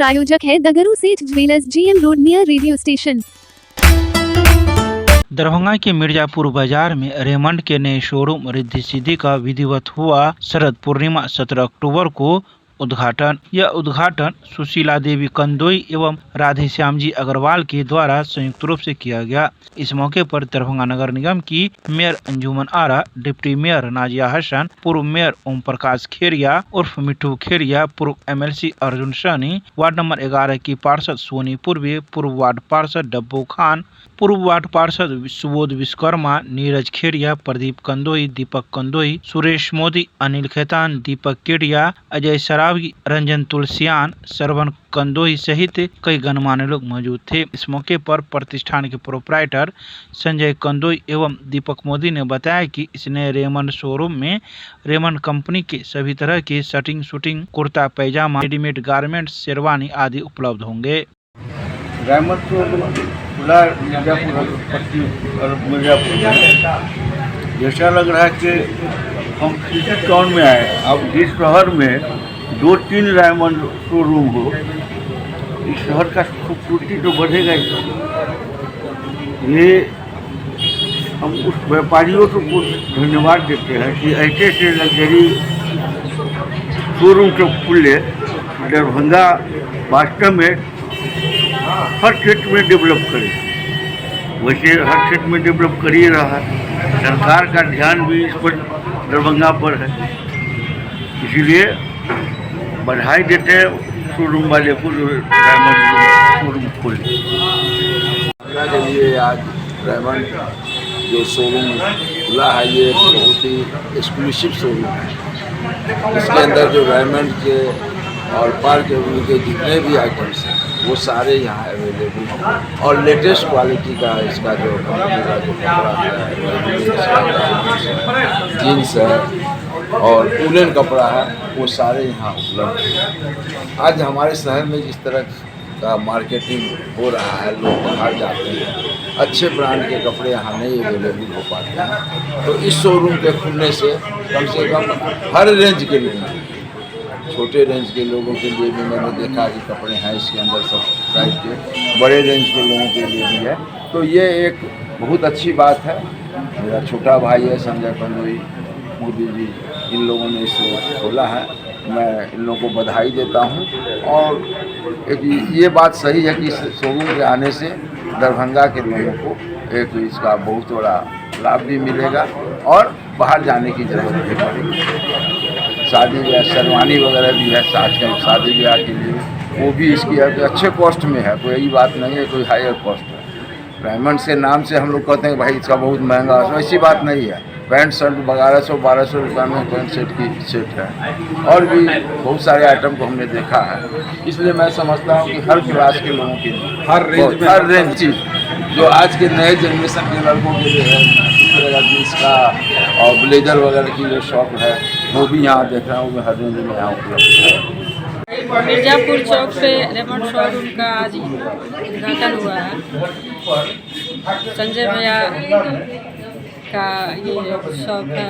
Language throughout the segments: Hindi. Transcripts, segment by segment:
प्रायोजक है दगरू सेठ jewellers, GM road, near radio station. Darbhanga के मिर्जापुर बाजार में रेमंड के नए शोरूम रिद्धि सिद्धि का विधिवत हुआ शरद पूर्णिमा 17 अक्टूबर को उद्घाटन। यह उद्घाटन सुशीला देवी कंदोई एवं राधे श्याम जी अग्रवाल के द्वारा संयुक्त रूप से किया गया। इस मौके पर दरभंगा नगर निगम की मेयर अंजुमन आरा, डिप्टी मेयर नाजिया हसन, पूर्व मेयर ओम प्रकाश खेरिया उर्फ मिठू खेरिया, पूर्व MLC Arjun Saini, ward number 11 की पार्षद सोनी पूर्वी, पूर्व वार्ड पार्षद डब्बू खान, पूर्व वार्ड पार्षद सुबोध विश्वकर्मा, नीरज खेरिया, प्रदीप कंदोई, दीपक कंदोई, सुरेश मोदी, अनिल खेतान, दीपक केडिया, अजय सरावी, रंजन तुलसियान, श्रवण कंदोई सहित कई गणमान्य लोग मौजूद थे। इस मौके पर प्रतिष्ठान के प्रोप्राइटर संजय कंदोई एवं दीपक मोदी ने बताया कि इस नए रेमंड शोरूम में रेमंड कंपनी के सभी तरह के शर्टिंग, शूटिंग, कुर्ता पैजामा, रेडीमेड गारमेंट्स, शेरवानी आदि उपलब्ध होंगे। रेमंड शोरूम खुला मिर्जापुर में, जैसा लग रहा है कि हम सिटी टाउन में आए। अब जिस शहर में 2-3 रेमंड शोरूम हो, इस शहर का खूबसूरती तो बढ़ेगा ही। ये हम उस व्यापारियों को धन्यवाद देते हैं कि ऐसे ऐसे लग्जरी शोरूम जो खुले। दरभंगा वास्तव में हर क्षेत्र में डेवलप करे, वैसे हर क्षेत्र में डेवलप कर ही रहा है। सरकार का ध्यान भी इस पर दरभंगा पर है, इसीलिए बधाई देते हैं शोरूम वाले को जो रेमंड शोरूम खोले। के लिए आज रेमंड जो शोरूम खुला है, ये बहुत ही एक्सक्लूसिव शोरूम है। इसके अंदर जो रेमंड के और पर के जितने भी आइटम्स हैं वो सारे यहाँ अवेलेबल हैं और लेटेस्ट क्वालिटी का इसका जो कंपनी का जो कपड़ा है, जीन्स है और वूलन कपड़ा है, वो सारे यहाँ उपलब्ध हैं। आज हमारे शहर में जिस तरह का मार्केटिंग हो रहा है, लोग बाहर जाते हैं, अच्छे ब्रांड के कपड़े यहाँ नहीं अवेलेबल हो पाते हैं, तो इस शोरूम के खुलने से कम हर रेंज के लोगों, छोटे रेंज के लोगों के लिए भी मैंने देखा कि कपड़े हैं इसके अंदर सब प्राइस के, बड़े रेंज के लोगों के लिए भी है। तो ये एक बहुत अच्छी बात है। मेरा छोटा भाई है संजय कंदोई मोदी जी, इन लोगों ने इसे खोला है, मैं इन लोगों को बधाई देता हूँ। और एक ये बात सही है कि इस शोरूम के आने से दरभंगा के लोगों को एक इसका बहुत बड़ा लाभ भी मिलेगा और बाहर जाने की ज़रूरत नहीं पड़ेगी। शादी ब्याह शेरवानी वगैरह भी है, आजकल शादी ब्याह के लिए वो भी इसकी अच्छे कॉस्ट में है, कोई बात नहीं है, कोई हायर कॉस्ट है। रेमंड से नाम से हम लोग कहते हैं भाई इसका बहुत महंगा, ऐसी बात नहीं है। पैंट शर्ट 1100-1200 रुपये में पैंट शर्ट की सेट है और भी बहुत सारे आइटम को हमने देखा है। इसलिए मैं समझता हूँ कि हर क्लास के लोगों के लिए हर रेंज चीज़ जो आज के नए जनरेशन के लड़कों के लिए है, इस तरह का जीन्स का और ब्लेजर वगैरह की जो शॉप है वो भी यहाँ देख रहा हूँ मैं, हर रेंज में यहाँ उपलब्ध है। मिर्जापुर चौक पे रेमंड शोरूम का आज उद्घाटन हुआ है। संजय भैया का ये शॉप है,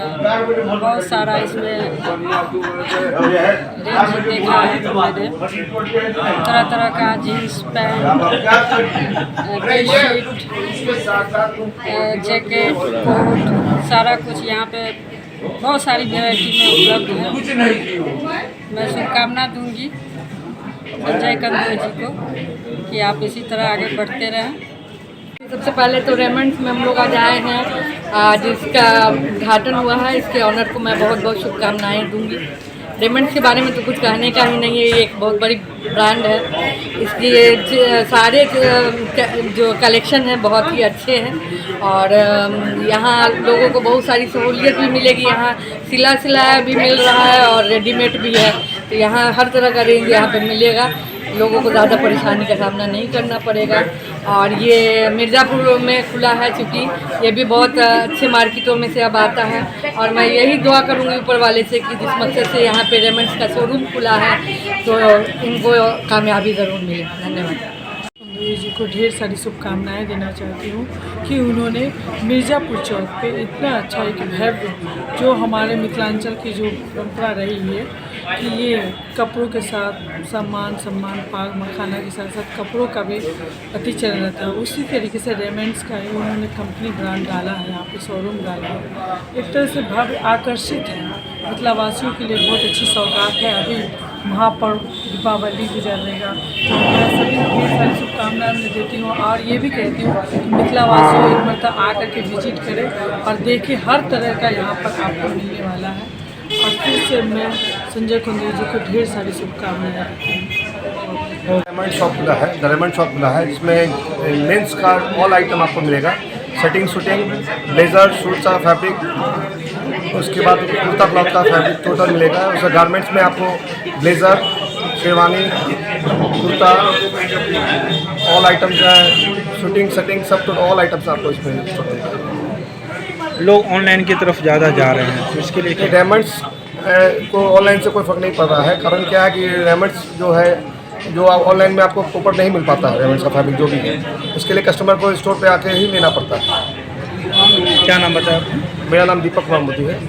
बहुत सारा इसमें रेंज देखा है मैंने, तरह तरह का jeans, pant, T-shirt, jacket, coat, सारा कुछ यहाँ पे बहुत सारी वैरायटी में उपलब्ध है। मैं शुभकामना दूंगी संजय कंदोई जी को कि आप इसी तरह आगे बढ़ते रहें। सबसे पहले तो रेमंड में हम लोग आज आए हैं, आज इसका उद्घाटन हुआ है, इसके ऑनर को मैं बहुत बहुत शुभकामनाएं दूंगी। रेमंड के बारे में तो कुछ कहने का ही नहीं है, ये एक बहुत बड़ी ब्रांड है। इसके सारे जो कलेक्शन है बहुत ही अच्छे हैं और यहाँ लोगों को बहुत सारी सहूलियत भी मिलेगी। यहाँ सिलाया भी मिल रहा है और रेडीमेड भी है, तो यहाँ हर तरह का रेंज यहाँ पे मिलेगा, लोगों को ज़्यादा परेशानी का सामना नहीं करना पड़ेगा। और ये मिर्ज़ापुर में खुला है, चूँकि ये भी बहुत अच्छे मार्केटों में से अब आता है और मैं यही दुआ करूँगी ऊपर वाले से कि जिस मकसद से यहाँ पे रेमंड्स का शोरूम खुला है तो इनको कामयाबी ज़रूर मिले। धन्यवाद। कंदोई जी को ढेर सारी शुभकामनाएं देना चाहती हूँ कि उन्होंने मिर्ज़ापुर चौक पे इतना अच्छा एक भव्य जो हमारे मिथिलांचल की जो परंपरा रही है कि ये कपड़ों के साथ सम्मान पाग मखाना के साथ साथ कपड़ों का भी अति चलन रहता है। उसी तरीके से रेमंड्स का ही उन्होंने कंपनी ब्रांड डाला है, यहाँ पे शोरूम डाला है, एक तरह से भव्य आकर्षित है। मिथिलावासियों के लिए बहुत अच्छी सौगात है। अभी महापर्व दीपावली गुजरनेगा, तो मैं सभी ढेर सारी शुभकामनाएं मैं देती हूँ और ये भी कहती हूँ कि मिथिलावासियों एक मरतबा आकर के विजिट करें और देखें हर तरह का यहाँ पर आपको मिलने वाला है। और फिर से मैं संजय कंदोई जी को ढेर सारी शुभकामनाएं देती हूँ। रेमंड शॉप खुला है, द रेमंड शॉप खुला है, जिसमें मेंस का ऑल आइटम आपको मिलेगा। शूटिंग, ब्लेजर, सूट का फैब्रिक, उसके बाद कुर्ता क्लॉथ का फैब्रिक टोटल मिलेगा। उसके गारमेंट्स में आपको blazer, sherwani, kurta, all items हैं, शूटिंग सेटिंग सब तो ऑल आइटम्स आपको इसमें। लोग ऑनलाइन की तरफ ज़्यादा जा रहे हैं, तो इसके लिए रेमंड्स को ऑनलाइन से कोई फ़र्क नहीं पड़ रहा है। कारण क्या है कि रेमंड्स जो है जो ऑनलाइन में आपको प्रॉपर नहीं मिल पाता है, रेमंड्स का फैब्रिक जो भी है, उसके लिए कस्टमर को स्टोर पे आके ही लेना पड़ता है। क्या नाम बताया आपने? मेरा नाम दीपक मामूदी है।